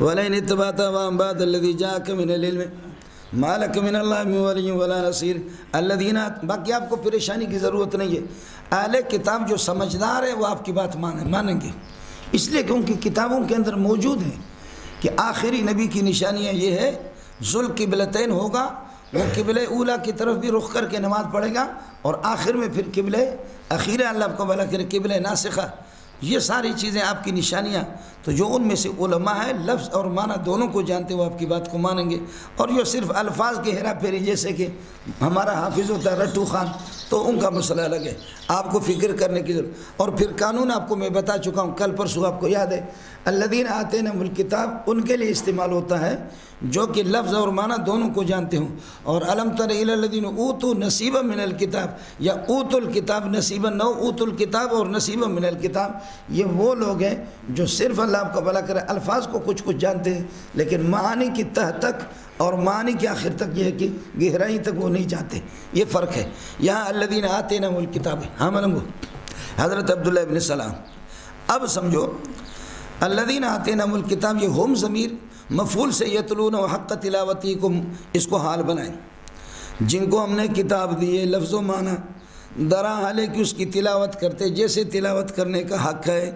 وَلَئِنِ اتَّبَعْتَ أَهْوَاءَهُمْ بَعْدَ الَّذِي جَاءَكَ مِنَ الْعِلْمِ مَا لَكَ مِنَ اللَّهِ مِنْ وَلِيٍّ وَلَا نَصِيرٍ الَّذِينَ باقی آپ کو پریشانی کی ضرورت نہیں ہے. اہل کتاب جو سمجھدار ہے وہ آپ کی بات مانیں گے، اس لیے کہ ان کی کتابوں کے اندر موجود ہے کہ آخری نبی کی نشانیاں یہ ہے ذوالقبلتین ہوگا، وہ قبلہ اولیٰ کی طرف بھی رخ کر کے نماز پڑھے گا، اور آخر میں پھر قبلہ اخیرہ اللہ آپ کو بھلا کرے قبلہ ناسخہ. یہ ساری چیزیں آپ کی نشانیاں، تو جو ان میں سے علماء ہیں لفظ اور معنی دونوں کو جانتے وہ آپ کی بات کو مانیں گے. اور جو صرف الفاظ کی ہیرا پھیری جیسے کہ ہمارا حافظ ہوتا ہے رٹو خان، تو ان کا مسئلہ الگ ہے، آپ کو فکر کرنے کی ضرورت. اور پھر قانون آپ کو میں بتا چکا ہوں کل پرسوں، آپ کو یاد ہے الذین آتینہم الکتاب ان کے لیے استعمال ہوتا ہے جو کہ لفظ اور معنی دونوں کو جانتے ہوں. اور الم تر الی الذین اوتوا نصیبا من الکتاب، یا اوتوا الکتاب نصیبا، نو اوتوا الکتاب اور نصیبا من الکتاب، یہ وہ لوگ ہیں جو صرف اللہ آپ کا بھلا کرے الفاظ کو کچھ جانتے ہیں لیکن معانی کی تہ تک اور معنی کے آخر تک یہ ہے کہ گہرائی تک وہ نہیں جاتے. یہ فرق ہے. یہاں الذین آتینہم الکتاب ہاں ملنگو حضرت عبداللہ ابن سلام. اب سمجھو الذین آتینہم الکتاب، یہ ہم ضمیر مفعول سے یتلون حق تلاوتکم اس کو حال بنائیں، جن کو ہم نے کتاب دی ہے لفظ و معنی درا حال ہے کہ اس کی تلاوت کرتے جیسے تلاوت کرنے کا حق ہے.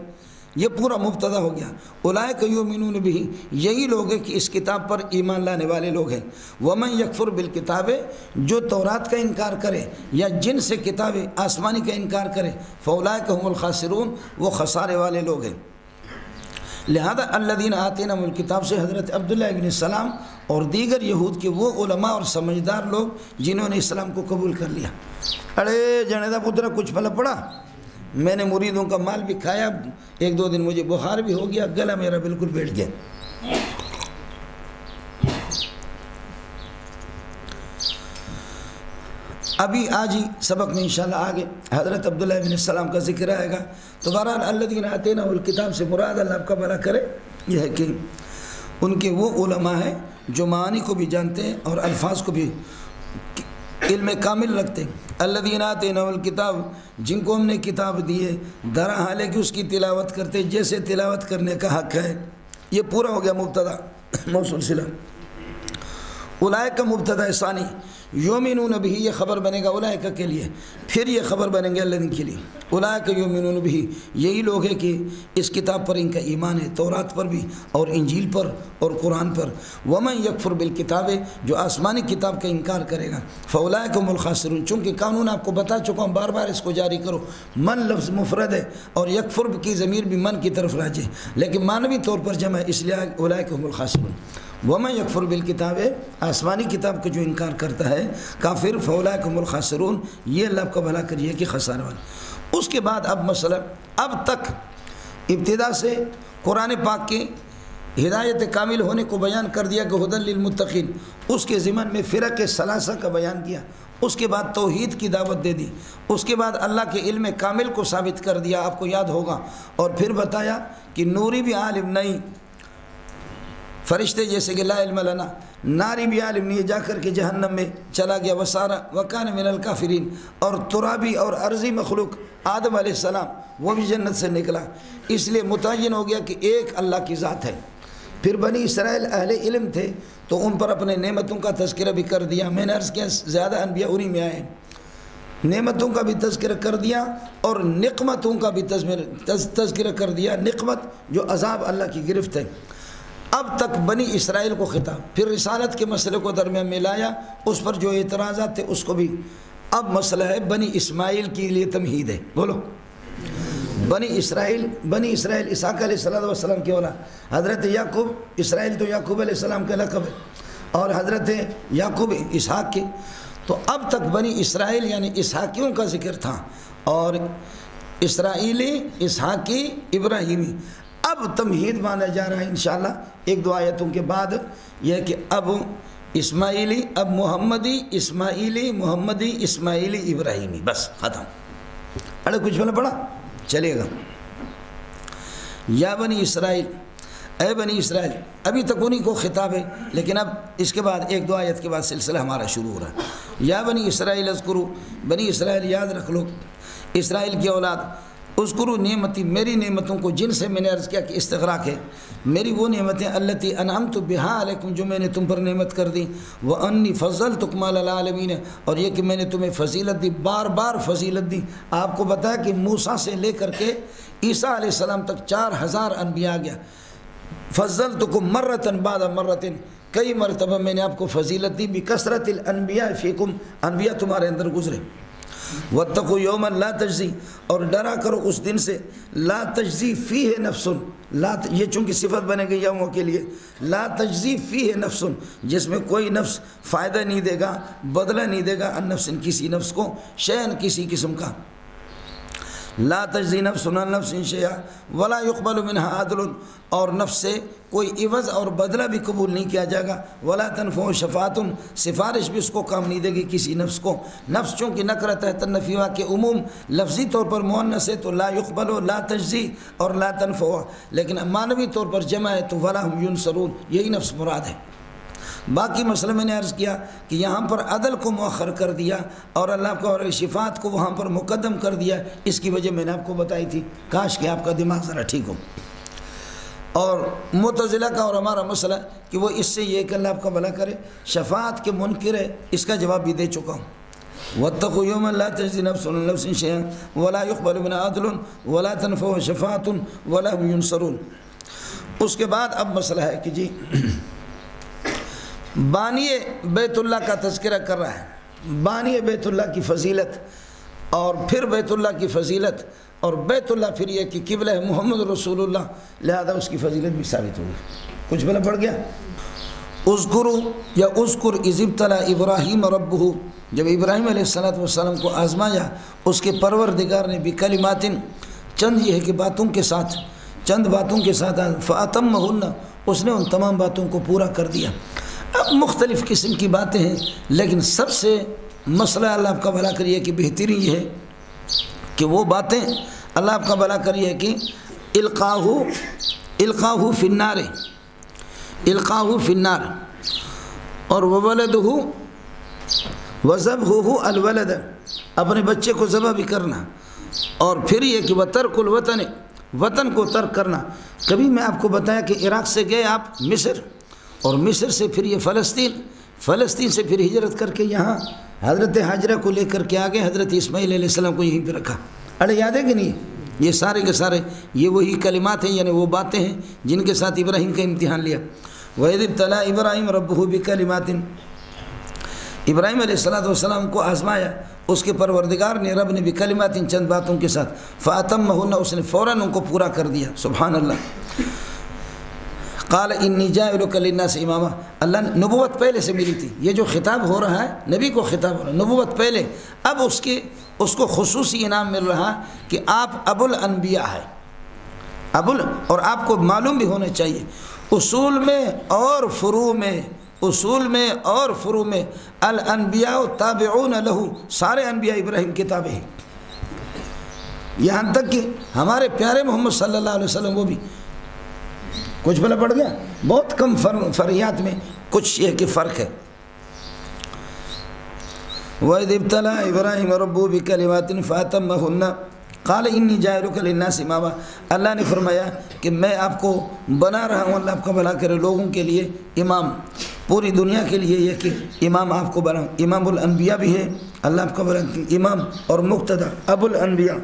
یہ پورا مبتدا ہو گیا. اولئک یؤمنون بہ، یہی لوگ ہیں کہ اس کتاب پر ایمان لانے والے لوگ ہیں. ومن یکفر بالکتاب، جو تورات کا انکار کرے یا جن سے کتاب آسمانی کا انکار کرے، فاولئک هم الخاسرون، وہ خسارے والے لوگ ہیں. لہذا الذین آتینہم الکتاب سے حضرت عبداللہ ابن سلام اور دیگر یہود کے وہ علماء اور سمجھدار لوگ جنہوں نے اسلام کو قبول کر لیا. ارے جنیدہ پترہ کچھ پھلا پڑا، میں نے مریدوں کا مال بھی کھایا، ایک دو دن مجھے بخار بھی ہو گیا، گلا میرا بالکل بیٹھ گیا. ابھی آج ہی سبق میں انشاءاللہ آگے حضرت عبداللہ ابن السلام کا ذکر آئے گا. تو بہرحال الذین آتینہم الکتاب سے مراد اللہ آپ کا بھلا کرے یہ ہے کہ ان کے وہ علماء ہیں جو معانی کو بھی جانتے ہیں اور الفاظ کو بھی علم کامل رکھتے ہیں. الذین آتینہم الکتاب، جن کو ہم نے کتاب دی ہے درا حال ہے کہ اس کی تلاوت کرتے جیسے تلاوت کرنے کا حق ہے. یہ پورا ہو گیا مبتدا موصول صلہ. اولئک کا مبتدا ثانی، یؤمنون بہ یہ خبر بنے گا اولئک کے لیے، پھر یہ خبر بنیں گے الذین کے لیے. اولئک یؤمنون بہ، یہی لوگ ہیں کہ اس کتاب پر ان کا ایمان ہے، تورات پر بھی اور انجیل پر اور قرآن پر. ومن یکفر بالکتاب، جو آسمانی کتاب کا انکار کرے گا، فاولئک هم الخاسرون. چونکہ قانون آپ کو بتا چکا ہوں، بار بار اس کو جاری کرو. من لفظ مفرد ہے اور یکفر کی ضمیر بھی من کی طرف راجع ہے، لیکن معنوی طور پر جمع ہے، اس لیے اولئک هم الخاسرون. ومن یکفر بالکتاب، آسمانی کتاب کا جو انکار کرتا ہے کافر، فاولئک هم الخاسرون، یہ اللہ کا بھلا کریے کہ خسارہ والا. اس کے بعد اب مسئلہ، اب تک ابتدا سے قرآن پاک کی ہدایت کامل ہونے کو بیان کر دیا کہ ھدی للمتقین، اس کے ضمن میں فرق ثلاثہ کا بیان کیا. اس کے بعد توحید کی دعوت دے دی. اس کے بعد اللہ کے علم کامل کو ثابت کر دیا، آپ کو یاد ہوگا. اور پھر بتایا کہ نوری بھی عالم نہیں، فرشتے جیسے کہ لا علم لنا، ناری بھی عالم نہیں، جا کر کے جہنم میں چلا گیا. وسارا وکان من الکافرین، اور ترابی اور ارضی مخلوق آدم علیہ السلام وہ بھی جنت سے نکلا. اس لیے متعین ہو گیا کہ ایک اللہ کی ذات ہے. پھر بنی اسرائیل اہل علم تھے تو ان پر اپنے نعمتوں کا تذکرہ بھی کر دیا. میں نے عرض کیا زیادہ انبیاء انہی میں آئے، نعمتوں کا بھی تذکرہ کر دیا اور نقمتوں کا بھی تذکرہ کر دیا. نقمت جو عذاب اللہ کی گرفت ہے. اب تک بنی اسرائیل کو خطاب، پھر رسالت کے مسئلے کو درمیان میں لایا، اس پر جو اعتراضات تھے اس کو بھی. اب مسئلہ ہے بنی اسماعیل کے لیے تمہید ہے. بولو بنی اسرائیل اسحاق علیہ السلام کی اولاد، حضرت یعقوب، اسرائیل تو یعقوب علیہ السلام کا لقب ہے، اور حضرت یعقوب اسحاق کی. تو اب تک بنی اسرائیل یعنی اسحاقیوں کا ذکر تھا، اور اسرائیلی، اسحاقی، ابراہیمی. اب تمہید مانا جا رہا ہے انشاءاللہ ایک دو آیتوں کے بعد، یہ کہ اب اسماعیلی، اب محمدی، اسماعیلی، محمدی، اسماعیلی، ابراہیمی، بس ختم. اڑے کچھ بنا پڑا چلے گا. یا بنی اسرائیل، اے بنی اسرائیل، ابھی تک انہی کو خطاب ہے، لیکن اب اس کے بعد ایک دو آیت کے بعد سلسلہ ہمارا شروع ہو رہا ہے. یا بنی اسرائیل اذکروا، بنی اسرائیل یاد رکھ لو، اسرائیل کی اولاد اذکروا نعمتی، میری نعمتوں کو، جن سے میں نے عرض کیا کہ استغراق ہے، میری وہ نعمتیں التی انعمت بہا علیکم، جو میں نے تم پر نعمت کر دی، وانی فضلتکم علی العالمین، اور یہ کہ میں نے تمہیں فضیلت دی، بار بار فضیلت دی۔ آپ کو بتایا کہ موسیٰ سے لے کر کے عیسیٰ علیہ السلام تک 4000 انبیاء گیا، فضلتکم مرۃ بعد مرۃ، کئی مرتبہ میں نے آپ کو فضیلت دی، بکثرت الانبیاء فیکم، انبیاء تمہارے اندر گزرے۔ واتقوا یوما لا تجزی، اور ڈرا کرو اس دن سے، لا تجزی فیہ نفس، یہ چونکہ صفت بنے گئی یوموں کے لیے، لا تجزی فیہ نفس، جس میں کوئی نفس فائدہ نہیں دے گا، بدلہ نہیں دے گا، ان نفس، کسی نفس کو، شیئن، کسی قسم کا، لا تجزی نفس عن نفس شیئا ولا يقبل منها عدل، اور نفس سے کوئی عوض اور بدلہ بھی قبول نہیں کیا جائے گا، ولا تنفع شفاعت، سفارش بھی اس کو کام نہیں دے گی کسی نفس کو۔ نفس چونکہ نکرہ تحت النفیہ کے عموم لفظی طور پر مؤنث ہے تو لا يقبل، لا تجزی اور لا تنفع، لیکن معنوی طور پر جمع ہے تو ولا هم ينصرون، یہی نفس مراد ہے۔ باقی مسئلہ میں نے عرض کیا کہ یہاں پر عدل کو مؤخر کر دیا اور اللہ کو اور شفاعت کو وہاں پر مقدم کر دیا، اس کی وجہ میں نے آپ کو بتائی تھی، کاش کہ آپ کا دماغ ذرا ٹھیک ہو۔ اور معتزلہ کا اور ہمارا مسئلہ کہ وہ اس سے یہ کہ اللہ آپ کا بھلا کرے، شفاعت کے منکر ہے، اس کا جواب بھی دے چکا ہوں۔ واتقوا یوما لا تجزی نفس عن نفس شیئا ولا يقبل منها عدل ولا تنفع شفاعة ولا هم ينصرون۔ اس کے بعد اب مسئلہ ہے کہ جی بانی بیت اللہ کا تذکرہ کر رہا ہے، بانی بیت اللہ کی فضیلت، اور پھر بیت اللہ کی فضیلت، اور بیت اللہ پھر یہ کہ قبلہ ہے محمد رسول اللہ، لہذا اس کی فضیلت بھی ثابت ہوگی۔ کچھ بلا پڑ گیا؟ اذکروا یا اذکر اذ ابتلی ابراہیم ربہ، جب ابراہیم علیہ السلام کو آزمایا اس کے پروردگار نے بکلمات، چند یہ ہے کہ باتوں کے ساتھ، چند باتوں کے ساتھ، فاتمہن، اس نے ان تمام باتوں کو پورا کر دیا۔ اب مختلف قسم کی باتیں ہیں، لیکن سب سے مسئلہ اللہ آپ کا بھلا کریے کہ بہترین یہ ہے کہ وہ باتیں اللہ آپ کا بھلا کریے کہ القاہو فی النار، القاہو فی النار، اور وولدہ وذبحہ الولد، اپنے بچے کو ذبح بھی کرنا، اور پھر یہ کہ وترک الوطن، وطن کو ترک کرنا۔ کبھی میں آپ کو بتایا کہ عراق سے گئے آپ مصر، اور مصر سے پھر یہ فلسطین، فلسطین سے پھر ہجرت کر کے یہاں حضرت حاجرہ کو لے کر کے آگے حضرت اسماعیل علیہ السلام کو یہیں پہ رکھا۔ اڑے یاد ہے کہ نہیں؟ یہ سارے کے سارے یہ وہی کلمات ہیں، یعنی وہ باتیں ہیں جن کے ساتھ ابراہیم کا امتحان لیا۔ وَإِذِ ابْتَلَىٰ إِبْرَاهِيمَ رَبُّهُ بِكَلِمَاتٍ، ابراہیم علیہ السلام کو آزمایا اس کے پروردگار نے، رب نے، بکلمات، چند باتوں کے ساتھ، فَأَتَمَّهُنَّ، اس نے فوراً ان کو پورا کر دیا۔ سبحان اللہ۔ قال انی جاعلک للناس اماما، اللہ نبوت پہلے سے ملی تھی، یہ جو خطاب ہو رہا ہے نبی کو خطاب ہو رہا ہے، نبوت پہلے، اب اس کو خصوصی انعام مل رہا کہ آپ ابو الانبیاء ہیں، اور آپ کو معلوم بھی ہونا چاہیے اصول میں اور فروع میں، اصول میں اور فروع میں الانبیاء تابعون لہو، سارے انبیاء ابراہیم کے تابع ہیں، یہاں تک کہ ہمارے پیارے محمد صلی اللہ علیہ وسلم وہ بھی۔ کچھ بلا پڑ گیا؟ بہت کم فرعیات میں کچھ یہ کہ فرق ہے۔ وَإِذِ ابْتَلَىٰ إِبْرَاهِيمَ رَبُّهُ بِكَلِمَاتٍ فَأَتَمَّهُنَّ قَالَ إِنِّي جَاعِلُكَ لِلنَّاسِ إِمَامًا، اللہ نے فرمایا کہ میں آپ کو بنا رہا ہوں، اللہ آپ کا بھلا کرے، لوگوں کے لیے امام، پوری دنیا کے لیے یہ کہ امام آپ کو بنا، امام الانبیاء بھی ہے، اللہ آپ کا بھلا امام اور مقتدی ابو الانبیاء۔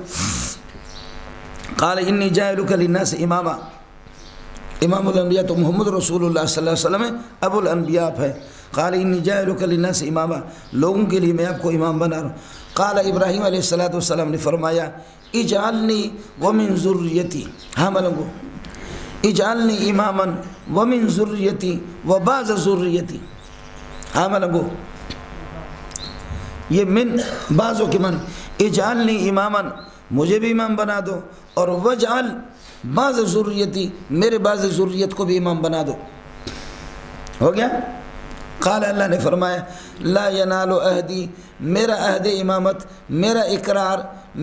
قال انی جاعلک للناس اماما، امام الانبیاء تو محمد رسول اللہ صلی اللہ علیہ وسلم ہے، ابو الانبیاء آپ ہے۔ قال انی جاعلک للناس اماما، لوگوں کے لیے میں آپ کو امام بنا رہا ہوں۔ قال ابراہیم علیہ السلام نے فرمایا اجعلنی ومن ذریتی، ہاں ملنگو، اجعلنی اماما ومن ذریتی وبعض ذریتی، ہاں ملنگو، یہ من بعضوں کے معنی، اجعلنی اماما، مجھے بھی امام بنا دو، اور وجعل بعض ذریتی، میرے بعض ذریت کو بھی امام بنا دو۔ ہو گیا؟ قال اللہ نے فرمایا لا ینال عہدی، میرا عہد امامت، میرا اقرار،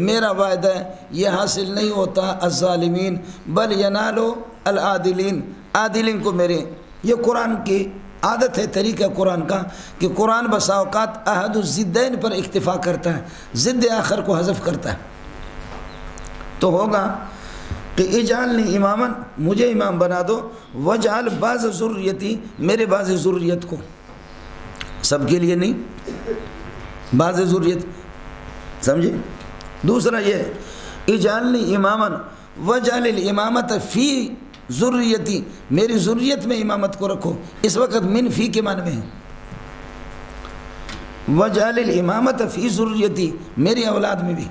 میرا وعدہ یہ حاصل نہیں ہوتا الظالمین، بل ینالو العادلین، عادلین کو میرے۔ یہ قرآن کی عادت ہے، طریقہ قرآن کا کہ قرآن بسا اوقات عہد الضدین پر اکتفا کرتا ہے، ضد آخر کو حذف کرتا ہے۔ تو ہوگا کہ اجعلنی اماما، مجھے امام بنا دو، وجعل بعض ذریتی، میرے بعض ذریت کو، سب کے لیے نہیں، بعض ذریت، سمجھے؟ دوسرا یہ اجعلنی اماما وجعل الامامت فی ذریتی، میری ذریت میں امامت کو رکھو، اس وقت من فی کے معنی میں ہے، وجعل الامامت فی ذریتی، میری اولاد میں بھی۔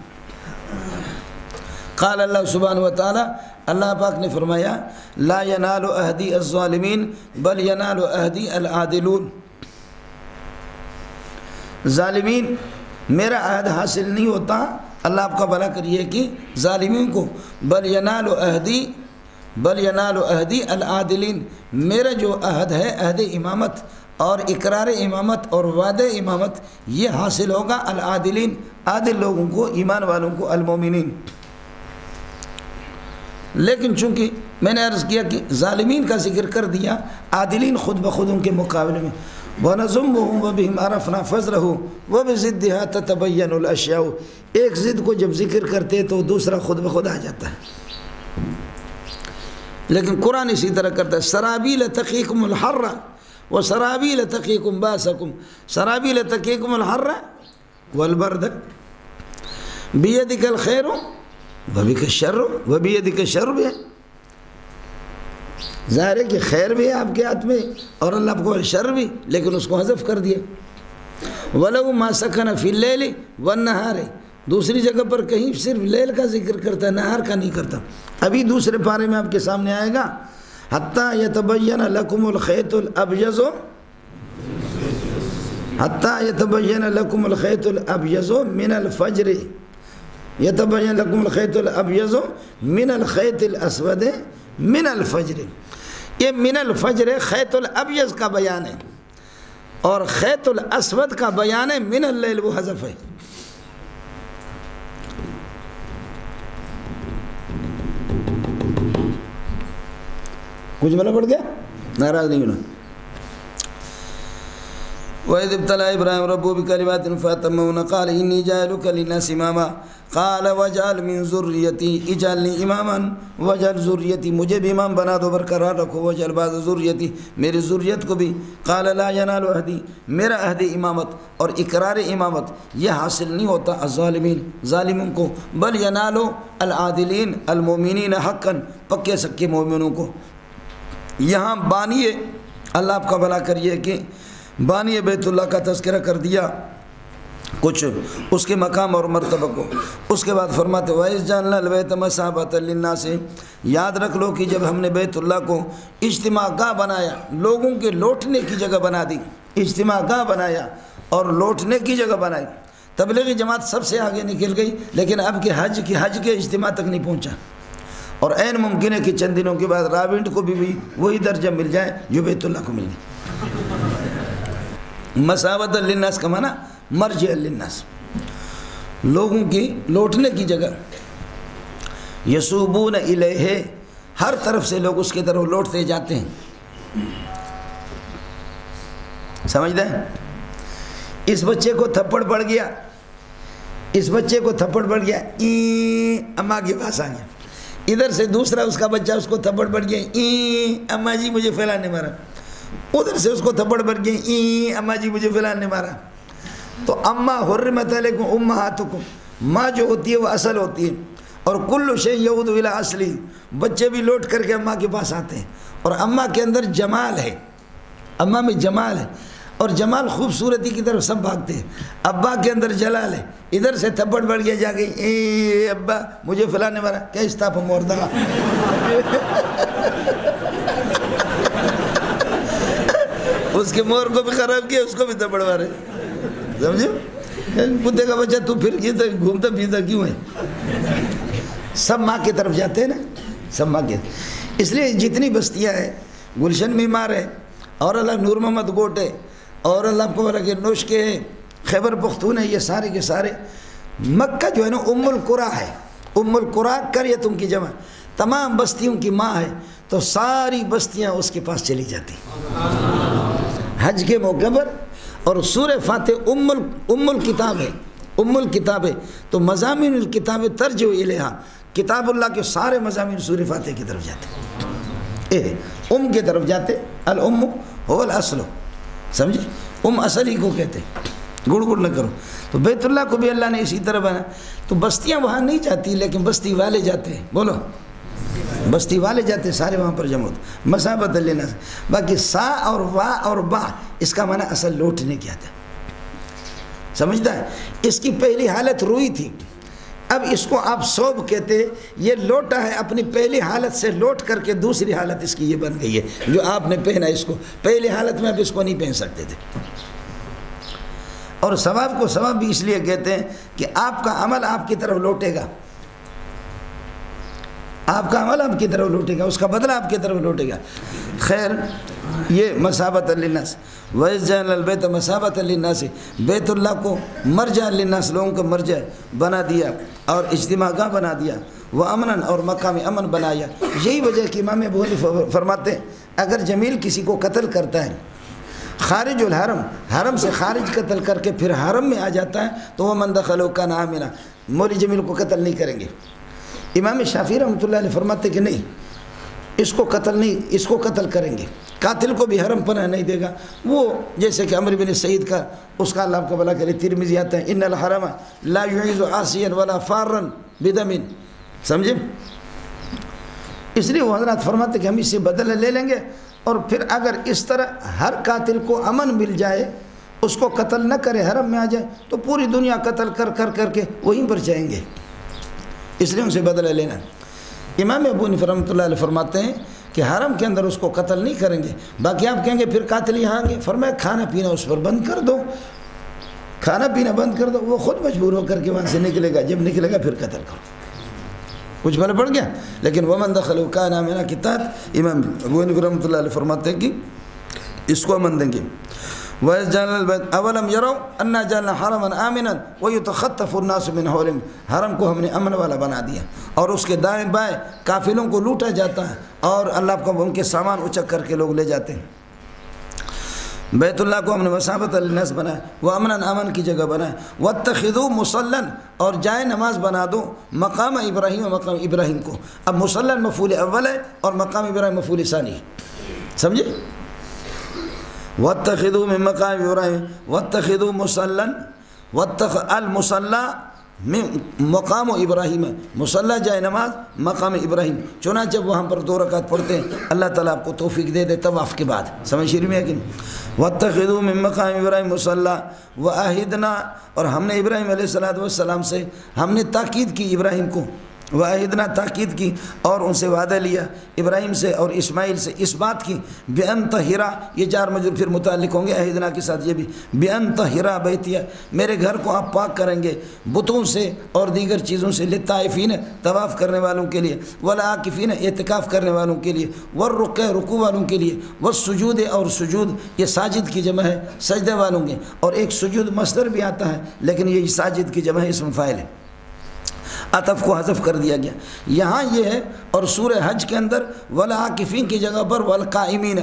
قال اللہ سبحانہ وتعالی، اللہ پاک نے فرمایا لا ینال عہدی الظالمین بل ینال عہدی العادلون، ظالمین میرا عہد حاصل نہیں ہوتا، اللہ آپ کا بھلا کریے کہ ظالمین کو، بل ینال عہدی العادلین، میرا جو عہد ہے عہد امامت اور اقرار امامت اور وعدہ امامت، یہ حاصل ہوگا العادلین، عادل لوگوں کو، ایمان والوں کو، المومنین۔ لیکن چونکہ میں نے عرض کیا کہ ظالمین کا ذکر کر دیا، عادلین خود بخود ان کے مقابلے میں، وَنَظُمُّهُمْ وَبِهِمْ عَرَفْنَا فَزْرَهُ وَبِزِدِّهَا تَتَبَيَّنُ الْأَشْيَاءُ، ایک ضد کو جب ذکر کرتے تو دوسرا خود بخود آ جاتا ہے۔ لیکن قرآن اسی طرح کرتا ہے، سرابیل تقیکم الحر وسرابیل تقیکم باسکم، سرابیل تقیکم الحر والبرد بیدک الخیر وبک الشر، وبیدک الشر بھی ہے، ظاہر ہے کہ خیر بھی ہے آپ کے ہاتھ میں اور اللہ کو شر بھی، لیکن اس کو حذف کر دیا۔ وَلَوْ مَا سَكَنَ فِي اللَّيْلِ وَالنَّهَارِ، دوسری جگہ پر کہیں صرف لیل کا ذکر کرتا ہے، نہار کا نہیں کرتا۔ ابھی دوسرے پارے میں آپ کے سامنے آئے گا، حَتَّى يَتَبَيَّنَ لَكُمُ الْخَيْطُ الْأَبْيَضُ، حَتَّى يَتَبَيَّنَ لَكُمُ الْخَيْطُ الْأَبْيَضُ مِنَ الْفَجْرِ، يَتَبَيَّنَ لَكُمُ الْخَيْطُ الْأَبْيَضُ مِنَ الْخَيْطِ الْأَسْوَدِ مِنَ الْفَجْرِ، یہ من الفجر خیط الابیض کا بیان ہے، اور خیط الاسود کا بیان ہے من اللیل، وہ حذف ہے۔ کچھ ملا پڑ گیا؟ ناراض نہیں ہونا۔ وَإِذِ ابْتَلَىٰ إِبْرَاهِيمُ رَبُّهُ بِكَلِمَاتٍ فَأَتَمَّهُنَّ قَالَ إِنِّي جَاعِلُكَ لِلنَّاسِ إِمَامًا قَالَ وَاجْعَلْ مِن ذُرِّيَّتِي اجعلنی اماما وَاجْعَلْ ذُرِّيَّتِي، مجھے بھی امام بنا دو، برقرار رکھو، وَاجْعَلْ بَعْضَ ذُرِّيَّتِي، میری ذریت کو بھی۔ قَالَ لَا يَنَالُ عَهْدِي، میرا عہد امامت اور اقرار امامت یہ حاصل نہیں ہوتا الظالمین، ظالموں کو، بل يَنَالُ العادلین المؤمنین حقا، پکے سکے مومنوں کو۔ یہاں بانی، اللہ آپ کا بھلا کریے کہ بانی بیت اللہ کا تذکرہ کر دیا کچھ اس کے مقام اور مرتبہ کو، اس کے بعد فرماتے وَإِذْ جَعَلْنَا الْبَيْتَ مَثَابَةً لِلنَّاسِ، یاد رکھ لو کہ جب ہم نے بیت اللہ کو اجتماع گاہ بنایا، لوگوں کے لوٹنے کی جگہ بنا دی، اجتماع گاہ بنایا اور لوٹنے کی جگہ بنائی۔ تبلیغی جماعت سب سے آگے نکل گئی، لیکن اب کے حج کے اجتماع تک نہیں پہنچا، اور عین ممکن ہے کہ چند دنوں کے بعد راونٹ کو بھی وہی درجہ مل جائے جو بیت اللہ کو مل گئی۔ مساوۃ للناس کا معنی مرجع للناس، لوگوں کی لوٹنے کی جگہ، یسوبون الیہ، ہر طرف سے لوگ اس کی طرف لوٹتے جاتے ہیں۔ سمجھتے ہیں؟ اس بچے کو تھپڑ پڑ گیا، اس بچے کو تھپڑ پڑ گیا، اماں کے پاس آ گیا، ادھر سے دوسرا اس کا بچہ اس کو تھپڑ پڑ گیا، اماں جی مجھے فلاں نے مارا، ادھر سے اس کو تھپڑ پڑ گیا، اماں جی مجھے فلاں نے مارا۔ تو اماں حرمت علیکم امہاتکم، ماں جو ہوتی ہے وہ اصل ہوتی ہے، اور کل شیء یعود الی اصلی، بچے بھی لوٹ کر کے اماں کے پاس آتے ہیں، اور اماں کے اندر جمال ہے، اماں میں جمال ہے، اور جمال خوبصورتی کی طرف سب بھاگتے ہیں۔ ابا کے اندر جلال ہے، ادھر سے تھپڑ پڑ گیا جا گئی، ابا مجھے فلاں نے مارا، کیا استاپ موردہ اس کے مور کو بھی خراب کیا، اس کو بھی تھپڑ مارے، سمجھو؟ کتے کا بچہ تو پھر یہ گھومتا پھرتا کیوں ہے؟ سب ماں کی طرف جاتے ہیں نا، سب ماں کی، اس لیے جتنی بستیاں ہیں، گلشن میمار ہے، اور اللہ نور محمد گوٹ ہے، اور اللہ کو کے نوش کے ہے، خیبر پختون ہے، یہ سارے کے سارے، مکہ جو ہے نا ام القریٰ ہے، ام القریٰ قریۃ کی جمع، تمام بستیوں کی ماں ہے، تو ساری بستیاں اس کے پاس چلی جاتی حج کے موقع پر۔ اور سورہ فاتح ام الکتاب ہے، ام الکتاب ہے، تو مضامین الکتاب ترجع الیہا، کتاب اللہ کے سارے مضامین سورہ فاتحہ کی طرف جاتے، کی طرف جاتے، الام هو الاصل، سمجھے؟ اصل ہی کو کہتے، گڑ گڑ نہ کرو۔ تو بیت اللہ کو بھی اللہ نے اسی طرح بنا، تو بستیاں وہاں نہیں جاتی لیکن بستی والے جاتے ہیں، بولو بستی والے جاتے ہیں، سارے وہاں پر جمع ہوتے، مثابۃ للناس۔ باقی سا اور وا اور با اس کا معنی اصل لوٹنے کیا تھا، سمجھتا ہے؟ اس کی پہلی حالت روئی تھی، اب اس کو آپ صوب کہتے، یہ لوٹا ہے اپنی پہلی حالت سے لوٹ کر کے دوسری حالت اس کی یہ بن گئی ہے جو آپ نے پہنا اس کو، پہلی حالت میں اب اس کو نہیں پہن سکتے تھے۔ اور ثواب کو ثواب بھی اس لیے کہتے ہیں کہ آپ کا عمل آپ کی طرف لوٹے گا، آپ کا عمل آپ کی طرف لوٹے گا، اس کا بدلہ آپ کی طرف لوٹے گا۔ خیر، یہ مثابۃ للناس، وَإِذْ جَعَلْنَا الْبَيْتَ مَثَابَةً لِلنَّاسِ، بیت اللہ کو مرجع للناس، لوگوں کا مرجع بنا دیا اور اجتماع گاہ بنا دیا، وَأَمْنًا اور مقام امن بنایا۔ یہی وجہ کہ امام ابو حنیفہ فرماتے ہیں اگر جمیل کسی کو قتل کرتا ہے خارج الحرم، حرم سے خارج قتل کر کے پھر حرم میں آ جاتا ہے تو وہ من دخلہ کان آمنا، مولی جمیل کو قتل نہیں کریں گے۔ امام شافعی رحمۃ اللہ علیہ فرماتے کہ نہیں، اس کو قتل نہیں، اس کو قتل کریں گے، قاتل کو بھی حرم پناہ نہیں دے گا۔ وہ جیسے کہ عمرو بن سعید کا، اس کا اللہ آپ کا بھلا کرے، ترمذی آتا ہے ان الحرم لا يعيذ عاصيا ولا فارا بدم، سمجھے؟ اس لیے وہ حضرات فرماتے کہ ہم اس سے بدلہ لے لیں گے، اور پھر اگر اس طرح ہر قاتل کو امن مل جائے، اس کو قتل نہ کرے، حرم میں آ جائے، تو پوری دنیا قتل کر کے وہیں پر جائیں گے، اس لیے ان سے بدلہ لینا۔ امام ابو حنیفہ رحمۃ اللہ علیہ فرماتے ہیں کہ حرم کے اندر اس کو قتل نہیں کریں گے، باقی آپ کہیں گے پھر قاتل یہاں آئیں گے، فرمایا کھانا پینا اس پر بند کر دو، کھانا پینا بند کر دو، وہ خود مجبور ہو کر کے وہاں سے نکلے گا، جب نکلے گا پھر قتل کرو، کچھ بھلے پڑ گیا۔ لیکن ومن دخلہ کان آمنا کے تحت امام ابو حنیفہ رحمۃ اللہ علیہ فرماتے ہیں کہ اس کو امن دیں گے۔ وَإِذْ جَعَلْنَا الْبَيْتَ أَوَلَمْ يَرَوْا أَنَّا جَعَلْنَا حَرَمًا آمِنًا وَيُتَخَطَّفُ النَّاسُ مِنْ حَوْلِهِمْ، حرم کو ہم نے امن والا بنا دیا اور اس کے دائیں بائیں قافلوں کو لوٹا جاتا ہے اور اللہ کو ان کے سامان اچک کر کے لوگ لے جاتے ہیں۔ بیت اللہ کو ہم نے مثابۃ للناس بنایا، وہ امن کی جگہ بنایا، واتخذوا مصلا اور جائے نماز بنا دو، مقام ابراہیم و مقام ابراہیم کو۔ اب مصلا مفعول اول ہے اور مقام ابراہیم مفعول ثانی ہے، سمجھے؟ واتخذوا من مقام ابراہیم، واتخذوا مصلا، المصلی مقام ابراہیم، مصلی جائے نماز مقام ابراہیم، چنانچہ وہاں پر 2 رکعت پڑھتے ہیں، اللہ تعالیٰ آپ کو توفیق دے دے طواف کے بعد، سمجھ شریف میں ہے کہ واتخذوا من مقام ابراہیم مصلی وعہدنا، اور ہم نے ابراہیم علیہ السلام سے ہم نے تاکید کی، ابراہیم کو وعہدنا تاکید کی اور ان سے وعدہ لیا، ابراہیم سے اور اسماعیل سے اس بات کی بِأَن طَهِرَ، یہ جار مجرور پھر متعلق ہوں گے عہدنا کے ساتھ، یہ بھی بِأَن طَهِرَ بیتیہ، میرے گھر کو آپ پاک کریں گے بتوں سے اور دیگر چیزوں سے، للطائفین طواف کرنے والوں کے لیے، والعاکفین اعتکاف کرنے والوں کے لیے، والرکع رکوع والوں کے لیے، والسجود اور سجود، یہ ساجد کی جمع ہے سجدے والوں کے، اور ایک سجود مصدر بھی آتا ہے لیکن یہ ساجد کی جمع ہے، اسم فاعل ہے، عطف کو حذف کر دیا گیا یہاں یہ ہے۔ اور سورہ حج کے اندر والعاکفین کی جگہ پر والقائمین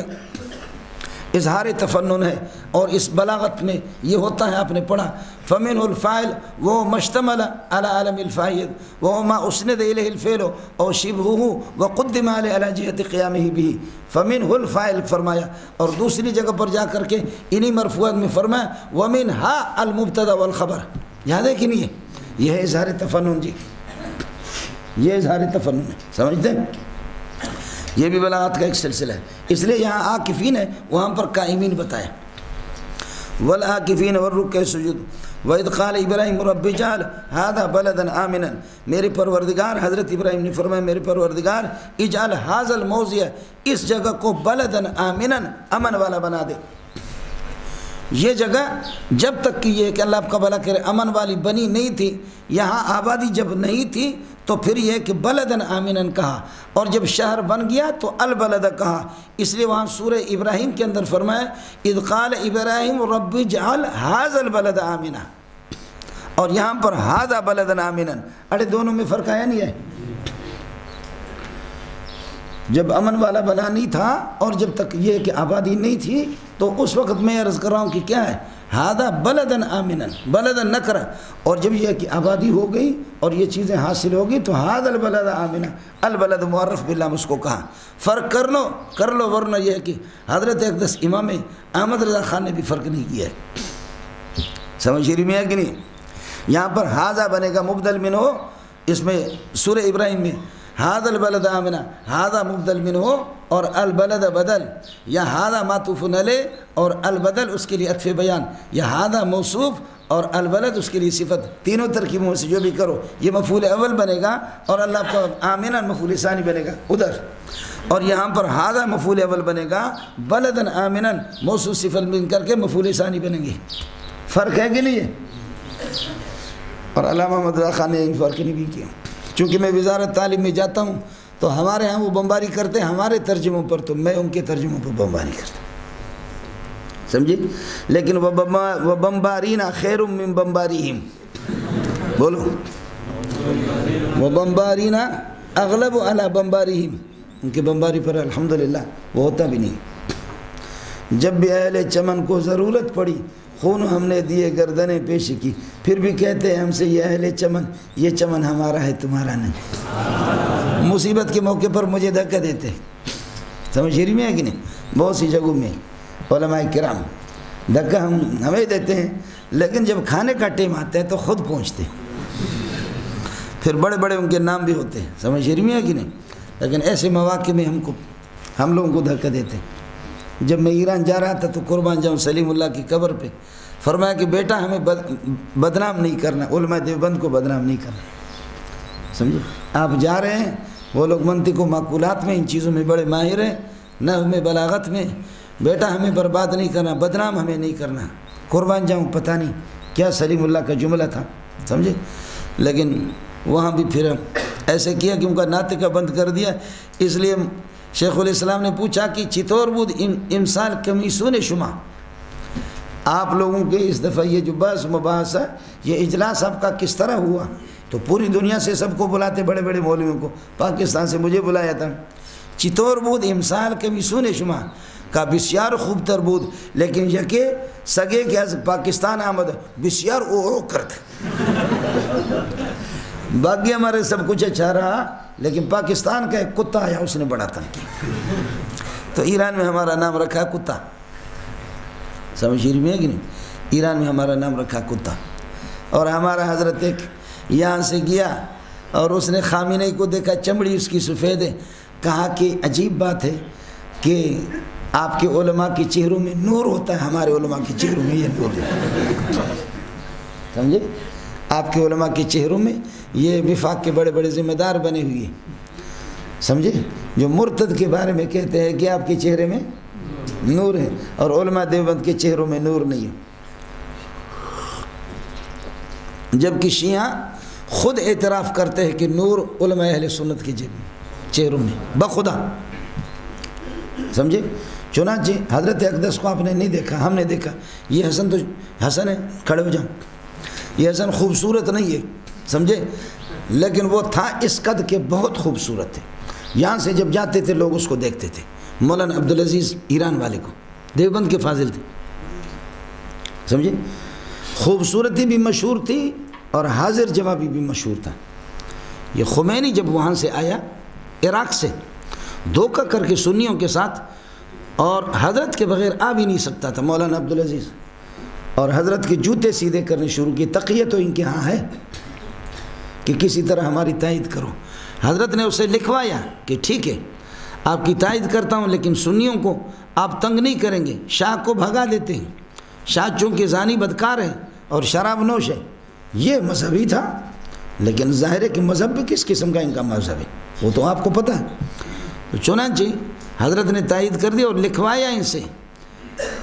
اظہار تفنن ہے، اور اس بلاغت میں یہ ہوتا ہے، آپ نے پڑھا فمنہ الفاعل وہ مشتمل علی عالم الفاعل وہ ما اسند الیہ الفعل او شبہہ وقدم علی جہت قیامہ به، فمنہ الفاعل فرمایا، اور دوسری جگہ پر جا کر کے انہی مرفوعات میں فرمایا ومنہا المبتدا والخبر، یاد ہے کہ نہیں ہے؟ یہ ہے اظہار تفنن جی، یہ اظہار تفنن ہے، سمجھتے ہیں؟ یہ بھی بلاغت کا ایک سلسلہ ہے، اس لیے یہاں عاکفین ہے، وہاں پر قائمین بتایا، والعاکفین والرکع سجود۔ وَإِذْ قَالَ إِبْرَاهِيمُ رَبِّ اجْعَلْ هَٰذَا بَلَدًا آمِنًا، میرے پروردگار، حضرت ابراہیم نے فرمایا میرے پروردگار اجعل هَٰذَا الموضع، اس جگہ کو بلدًا آمنًا، امن والا بنا دے۔ یہ جگہ جب تک کہ یہ کہ اللہ آپ کا بھلا کرے امن والی بنی نہیں تھی، یہاں آبادی جب نہیں تھی تو پھر یہ کہ بلدن آمنن کہا، اور جب شہر بن گیا تو البلد کہا، اس لیے وہاں سورہ ابراہیم کے اندر فرمایا اذ قال ابراہیم رب اجعل هذا البلد آمنا، اور یہاں پر هذا بلدن آمنا، اڑے دونوں میں فرق آیا نہیں ہے؟ جب امن والا بنا نہیں تھا اور جب تک یہ کہ آبادی نہیں تھی، تو اس وقت میں عرض کر رہا ہوں کہ کیا ہے ہادہ بلدن آمنن، بلدن نکرہ، اور جب یہ کہ آبادی ہو گئی اور یہ چیزیں حاصل ہو گئی تو ہاد البلد آمنہ، البلد معرف باللام اس کو کہا۔ فرق کر لو ورنہ یہ ہے کہ حضرت اقدس امام احمد رضا خان نے بھی فرق نہیں کیا ہے، سمجھ شریف میں ہے کہ نہیں؟ یہاں پر ہادہ بنے گا مبدل من ہو، اس میں سورہ ابراہیم میں ہاد البلد آمنہ، ہادہ مبدل من ہو اور البلد بدل، یا ہادہ معطوف علیہ اور البدل اس کے لیے عطف بیان، یا ہادہ موصوف اور البلد اس کے لیے صفت، تینوں ترکیبوں سے جو بھی کرو یہ مفعول اول بنے گا اور اللہ کا آمنہ مفعول ثانی بنے گا ادھر، اور یہاں پر ہادہ مفعول اول بنے گا، بلدن آمنن موصوف صفت بن کر کے مفعول ثانی بنیں گے۔ فرق ہے کہ نہیں ہے؟ اور علامہ محمد رضا خان نے فرق نہیں بھی کیا، چونکہ میں وزارت تعلیم میں جاتا ہوں تو ہمارے ہاں وہ بمباری کرتے ہیں ہمارے ترجموں پر، تو میں ان کے ترجموں پر بمباری کرتا ہوں، سمجھے؟ لیکن وہ بمبارینا خیر من بمباریہم، بولو وہ بمبارینا اغلب علی بمباریہم، ان کی بمباری پر الحمدللہ وہ ہوتا بھی نہیں۔ جب بھی اہل چمن کو ضرورت پڑی خون ہم نے دیے گردنیں پیش کی، پھر بھی کہتے ہیں ہم سے یہ اہل چمن، یہ چمن ہمارا ہے تمہارا نہیں۔ مصیبت کے موقع پر مجھے دھکا دیتے، سمجھ شریف میں ہے کہ نہیں؟ بہت سی جگہوں میں علماء کرام دھکا ہمیں دیتے ہیں، لیکن جب کھانے کا ٹائم آتا ہے تو خود پہنچتے، پھر بڑے بڑے ان کے نام بھی ہوتے ہیں، سمجھ شریف میں ہے کہ نہیں؟ لیکن ایسے مواقع میں ہم لوگوں کو دھکا دیتے ہیں۔ جب میں ایران جا رہا تھا تو قربان جاؤں سلیم اللہ کی قبر پہ فرمایا کہ بیٹا ہمیں بدنام نہیں کرنا، علماء دیوبند کو بدنام نہیں کرنا، سمجھے؟ آپ جا رہے ہیں، وہ لوگ منطق و معقولات میں ان چیزوں میں بڑے ماہر ہیں، نحو میں بلاغت میں، بیٹا ہمیں برباد نہیں کرنا، بدنام ہمیں نہیں کرنا۔ قربان جاؤں پتہ نہیں کیا سلیم اللہ کا جملہ تھا، سمجھے؟ لیکن وہاں بھی پھر ایسے کیا کہ ان کا ناطقہ بند کر دیا۔ اس لیے شیخ الاسلام نے پوچھا کہ چتور بود امسال کمیسون شما، آپ لوگوں کے اس دفعہ یہ جو بحث مباحثہ یہ اجلاس آپ کا کس طرح ہوا؟ تو پوری دنیا سے سب کو بلاتے، بڑے بڑے مولویوں کو، پاکستان سے مجھے بلایا تھا۔ چتور بود امسال کمیسون شما کا بسیار خوب تر بود، لیکن یکے سگے کے از پاکستان آمد بسیار او کرد، باقی ہمارے سب کچھ اچھا رہا، لیکن پاکستان کا ایک کتا آیا اس نے بڑا تنگ کیا، تو ایران میں ہمارا نام رکھا کتا، سمجھ شریف میں ہے کہ نہیں؟ ایران میں ہمارا نام رکھا کتا۔ اور ہمارا حضرت ایک یہاں سے گیا اور اس نے خامنئی کو دیکھا، چمڑی اس کی سفید ہے، کہا کہ عجیب بات ہے کہ آپ کے علماء کے چہروں میں نور ہوتا ہے، ہمارے علماء کے چہروں میں یہ نور ہے، سمجھے؟ آپ کے علماء کے چہروں میں یہ وفاق کے بڑے بڑے ذمہ دار بنے ہوئے، سمجھے؟ جو مرتد کے بارے میں کہتے ہیں کہ آپ کے چہرے میں نور ہے، اور علماء دیوبند کے چہروں میں نور نہیں ہے، جبکہ شیعہ خود اعتراف کرتے ہیں کہ نور علماء اہل سنت کے چہروں میں بخدا، سمجھے؟ چنانچہ حضرت اقدس کو آپ نے نہیں دیکھا، ہم نے دیکھا، یہ حسن تو حسن ہے، کھڑے ہو جاؤ، یہ حسن خوبصورت نہیں ہے، سمجھے؟ لیکن وہ تھا اس قد کے بہت خوبصورت ہے، یہاں سے جب جاتے تھے لوگ اس کو دیکھتے تھے۔ مولانا عبدالعزیز ایران والے کو، دیوبند کے فاضل تھے، سمجھے؟ خوبصورتی بھی مشہور تھی اور حاضر جوابی بھی مشہور تھا۔ یہ خمینی جب وہاں سے آیا عراق سے، دھوکہ کر کے سنیوں کے ساتھ، اور حضرت کے بغیر آ بھی نہیں سکتا تھا مولانا عبدالعزیز، اور حضرت کے جوتے سیدھے کرنے شروع کی، تقیہ تو ان کے ہاں ہے کہ کسی طرح ہماری تائید کرو۔ حضرت نے اسے لکھوایا کہ ٹھیک ہے آپ کی تائید کرتا ہوں، لیکن سنیوں کو آپ تنگ نہیں کریں گے، شاہ کو بھگا دیتے ہیں، شاہ چونکہ زانی بدکار ہے اور شراب نوش ہے، یہ مذہبی تھا، لیکن ظاہر ہے کہ مذہب بھی کس قسم کا ان کا مذہب ہے وہ تو آپ کو پتہ ہے۔ تو چنانچہ حضرت نے تائید کر دیا اور لکھوایا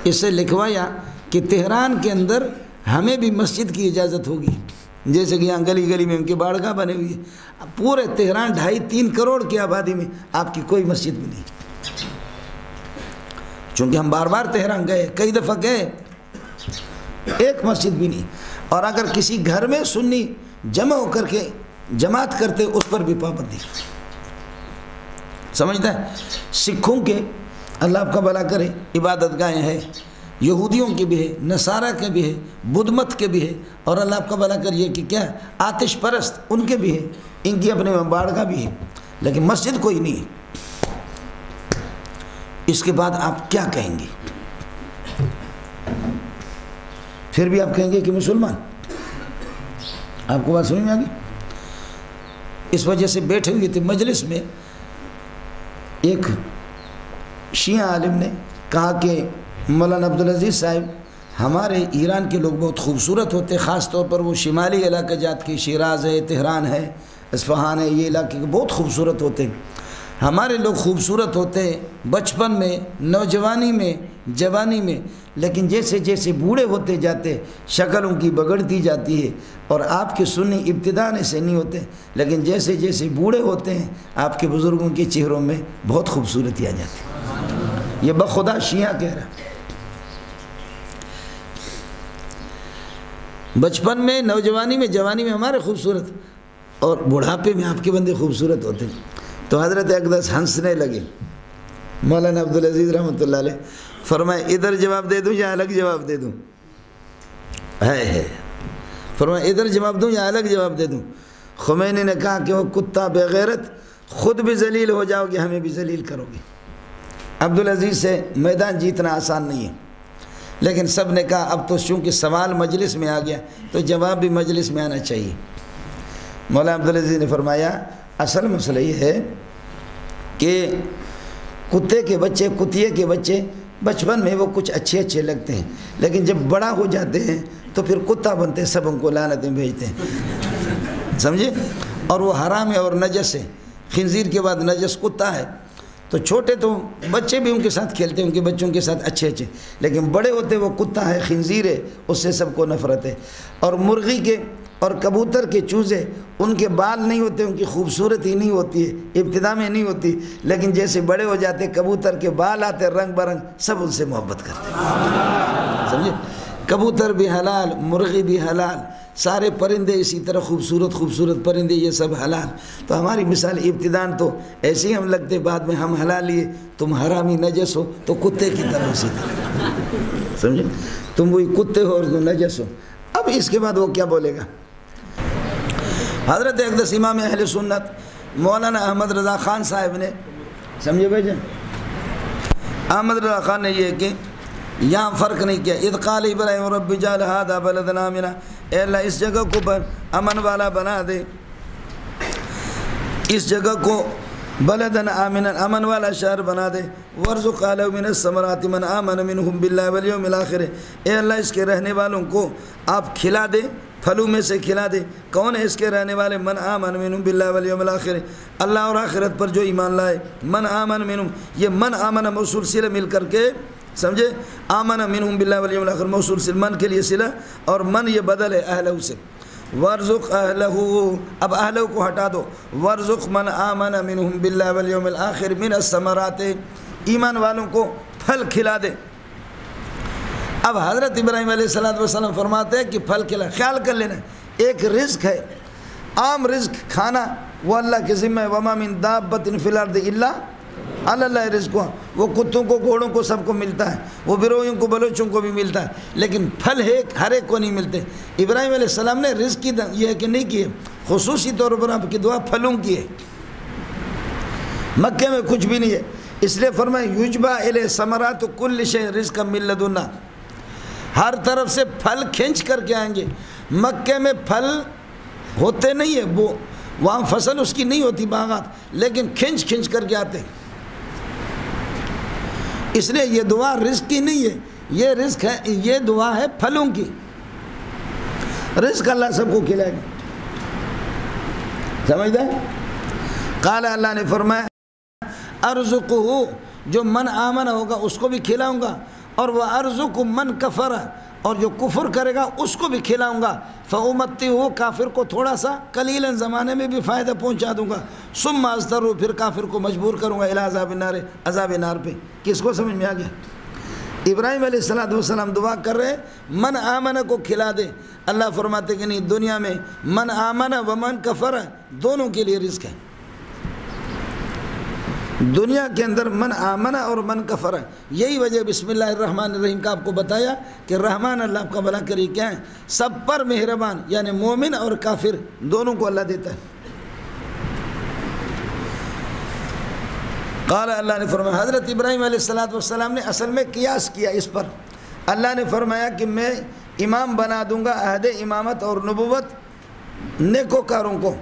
اس سے لکھوایا کہ تہران کے اندر ہمیں بھی مسجد کی اجازت ہوگی، جیسے کہ یہاں گلی گلی میں ان کے باڑگاہ بنے ہوئی ہے، پورے تہران 2.5-3 کروڑ کی آبادی میں آپ کی کوئی مسجد بھی نہیں، چونکہ ہم بار بار تہران گئے، کئی دفعہ گئے، ایک مسجد بھی نہیں، اور اگر کسی گھر میں سنی جمع ہو کر کے جماعت کرتے اس پر بھی پابندی، سمجھتا ہے؟ سکھوں کے اللہ آپ کا بھلا کرے عبادت گاہیں ہیں، یہودیوں کے بھی ہے، نصارہ کے بھی ہے، بدھ مت کے بھی ہے، اور اللہ آپ کا بھلا کریے کہ کیا آتش پرست ان کے بھی ہے، ان کی اپنے باڑگاہ بھی ہے، لیکن مسجد کوئی نہیں ہے۔ اس کے بعد آپ کیا کہیں گے؟ پھر بھی آپ کہیں گے کہ مسلمان۔ آپ کو بات سمجھ میں آ گئی؟ اس وجہ سے بیٹھے ہوئے تھے مجلس میں، ایک شیعہ عالم نے کہا کہ مولانا عبدالعزیز صاحب، ہمارے ایران کے لوگ بہت خوبصورت ہوتے، خاص طور پر وہ شمالی علاقہ جات کے، شیراز ہے، تہران ہے، اصفہان ہے، یہ علاقے کے بہت خوبصورت ہوتے ہیں۔ ہمارے لوگ خوبصورت ہوتے ہیں بچپن میں، نوجوانی میں، جوانی میں، لیکن جیسے جیسے بوڑھے ہوتے جاتے شکل ان کی بگڑتی جاتی ہے، اور آپ کے سنی ابتداء سے نہیں ہوتے، لیکن جیسے جیسے بوڑھے ہوتے ہیں آپ کے بزرگوں کے چہروں میں بہت خوبصورتی آ جاتی ہے۔ یہ بخدا شیعہ کہہ رہا ہے۔ بچپن میں، نوجوانی میں، جوانی میں ہمارے خوبصورت، اور بڑھاپے میں آپ کے بندے خوبصورت ہوتے ہیں۔ تو حضرت اقدس ہنسنے لگے، مولانا عبدالعزیز رحمۃ اللہ علیہ، فرمائے ادھر جواب دے دوں یا الگ جواب دے دوں؟ ہے فرمائے ادھر جواب دوں یا الگ جواب دے دوں؟ خمینی نے کہا کہ وہ کتا بے غیرت، خود بھی ذلیل ہو جاؤ گے، ہمیں بھی ذلیل کرو گے۔ عبدالعزیز سے میدان جیتنا آسان نہیں ہے، لیکن سب نے کہا اب تو چونکہ سوال مجلس میں آ گیا تو جواب بھی مجلس میں آنا چاہیے۔ مولانا عبدالعزیز نے فرمایا اصل مسئلہ یہ ہے کہ کتے کے بچے، کتیے کے بچے بچپن میں وہ کچھ اچھے اچھے لگتے ہیں، لیکن جب بڑا ہو جاتے ہیں تو پھر کتا بنتے ہیں، سب ان کو لعنتیں بھیجتے ہیں، سمجھے؟ اور وہ حرام ہے اور نجس ہے، خنزیر کے بعد نجس کتا ہے۔ تو چھوٹے تو بچے بھی ان کے ساتھ کھیلتے ہیں، ان کے بچوں کے ساتھ اچھے اچھے، لیکن بڑے ہوتے وہ کتا ہے، خنزیر ہے، اس سے سب کو نفرت ہے۔ اور مرغی کے اور کبوتر کے چوزے، ان کے بال نہیں ہوتے، ان کی خوبصورتی نہیں ہوتی ہے، ابتدا میں نہیں ہوتی، لیکن جیسے بڑے ہو جاتے کبوتر کے بال آتے رنگ برنگ، سب ان سے محبت کرتے ہیں، سمجھے؟ کبوتر بھی حلال، مرغی بھی حلال، سارے پرندے اسی طرح خوبصورت خوبصورت پرندے، یہ سب حلال۔ تو ہماری مثال ابتدان تو ایسے ہی ہم لگتے، بعد میں ہم حلال لیے، تم حرامی نجس ہو تو کتے کی طرح اسی طرح، سمجھے؟ تم وہی کتے ہو اور تم نجس ہو۔ اب اس کے بعد وہ کیا بولے گا؟ حضرت اقدس امام اہل سنت مولانا احمد رضا خان صاحب نے، سمجھے بھائی جان، احمد رضا خان نے یہ کہ یہاں فرق نہیں کیا، اذ قال ابراہیم رب اجعل ھذا بلدنا آمنا، اے اللہ اس جگہ کو امن والا بنا دے، اس جگہ کو بلدن آمنا، امن والا شہر بنا دے، وارزق اہلہ من الثمرات من آمن منہم باللہ والیوم الآخر، اے اللہ اس کے رہنے والوں کو آپ کھلا دے، پھلوں میں سے کھلا دے۔ کون ہے اس کے رہنے والے؟ من آمن منہم باللہ والیوم الآخر، اللہ اور آخرت پر جو ایمان لائے۔ من آمن منہم، یہ من آمن موصول صلہ مل کر کے، سمجھے؟ آمن منہم باللہ والیوم الآخر موصول صلہ، من کے لیے صلہ، اور من یہ بدل ہے اہلہ سے۔ وارزق اہلہ، اب اہلہ کو ہٹا دو، وارزق من آمن منہم باللہ والیوم الآخر من الثمرات، ایمان والوں کو پھل کھلا دے۔ اب حضرت ابراہیم علیہ السلام فرماتے ہیں کہ پھل کھلا، خیال کر لینا، ایک رزق ہے، عام رزق کھانا وہ اللہ کے ذمہ ہے، وما من دابۃ فی الارض الا علی اللہ رزقها، وہ کتوں کو، گھوڑوں کو، سب کو ملتا ہے، وہ بیروئیوں کو، بلوچوں کو بھی ملتا ہے، لیکن پھل ہر ایک کو نہیں ملتے۔ ابراہیم علیہ السلام نے رزق کی یہ ہے کہ نہیں کی ہے، خصوصی طور پر آپ کی دعا پھلوں کی ہے۔ مکے میں کچھ بھی نہیں ہے، اس لیے فرمائے یجبا الی ثمرات کل شیء رزقا من لدنا، ہر طرف سے پھل کھینچ کر کے آئیں گے۔ مکے میں پھل ہوتے نہیں ہیں، وہ وہاں فصل اس کی نہیں ہوتی باغات، لیکن کھینچ کھینچ کر کے آتے ہیں۔ اس لیے یہ دعا رزق کی نہیں ہے، یہ رزق ہے، یہ دعا ہے پھلوں کی، رزق اللہ سب کو کھلائے گا، سمجھتے ہیں؟ قال، اللہ نے فرمایا ارزقہ، جو من آمن ہوگا اس کو بھی کھلاؤں گا، اور وہ ارزق من کفر، اور جو کفر کرے گا اس کو بھی کھلاؤں گا، فامتعہ، کافر کو تھوڑا سا قلیلا زمانے میں بھی فائدہ پہنچا دوں گا، ثم اضطرہ، پھر کافر کو مجبور کروں گا الی عذاب النار، عذاب نار پہ۔ کس کو سمجھ میں آ گیا؟ ابراہیم علیہ السلام دعا کر رہے من آمن کو کھلا دے، اللہ فرماتے کہ نہیں، دنیا میں من آمن و من کفر دونوں کے لیے رزق ہے۔ دنیا کے اندر من آمنہ اور من کفر ہے. یہی وجہ بسم اللہ الرحمن الرحیم کا آپ کو بتایا کہ رحمان اللہ آپ کا بھلا کری کیا ہے، سب پر مہربان، یعنی مومن اور کافر دونوں کو اللہ دیتا ہے. قال اللہ نے فرمایا، حضرت ابراہیم علیہ السلام نے اصل میں قیاس کیا اس پر. اللہ نے فرمایا کہ میں امام بنا دوں گا، عہد امامت اور نبوت نیکوکاروں کو،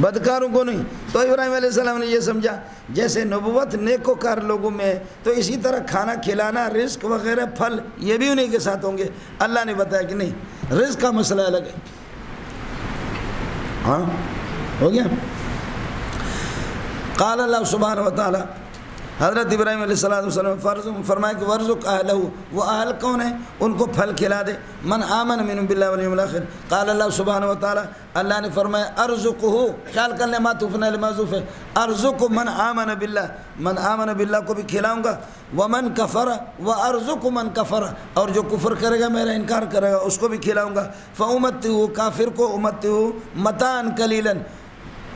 بدکاروں کو نہیں. تو ابراہیم علیہ السلام نے یہ سمجھا جیسے نبوت نیکوکار لوگوں میں ہے تو اسی طرح کھانا کھلانا، رزق وغیرہ پھل یہ بھی انہیں کے ساتھ ہوں گے. اللہ نے بتایا کہ نہیں، رزق کا مسئلہ الگ ہے. ہاں ہو گیا. قال اللہ سبحانہ و تعالی، حضرت ابراہیم علیہ السلام فرمایا کہ ورزق اہلہ، وہ اہل کون ہیں، ان کو پھل کھلا دے. من آمن من باللہ والیوم الاخر. قال اللہ سبحانہ و تعالی، اللہ نے فرمایا ارزقہ، خیال کر لیں معطوف علی محذوف ہے، ارزق من آمن باللہ، من آمن باللہ کو بھی کھلاؤں گا. ومن کفر وارزق من کفر، اور جو کفر کرے گا میرا انکار کرے گا اس کو بھی کھلاؤں گا. فامتعہ، کافر کو امتعہ متاعا قلیلا،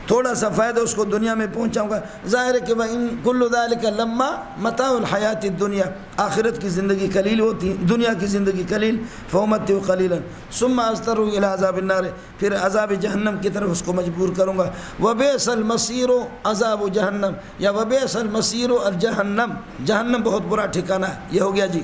تھوڑا سا فائدہ اس کو دنیا میں پہنچاؤں گا. ظاہر ہے کہ وَإِن كُلُّ ذَلِكَ لَمَّا مَتَاعُ الْحَيَاةِ الدُّنْيَا، آخرت کی زندگی قلیل ہوتی ہے، دنیا کی زندگی قلیل. فَأُمَتِّعُ قَلِيلًا ثُمَّ أَضْطَرُّهُ إِلَىٰ عَذَابِ النَّارِ، پھر عذاب جہنم کی طرف اس کو مجبور کروں گا. وَبِئْسَ الْمَصِيرُ عذاب جہنم، یا وَبِئْسَ الْمَصِيرُ الجہنم، جہنم بہت برا ٹھکانہ ہے. یہ ہو گیا جی.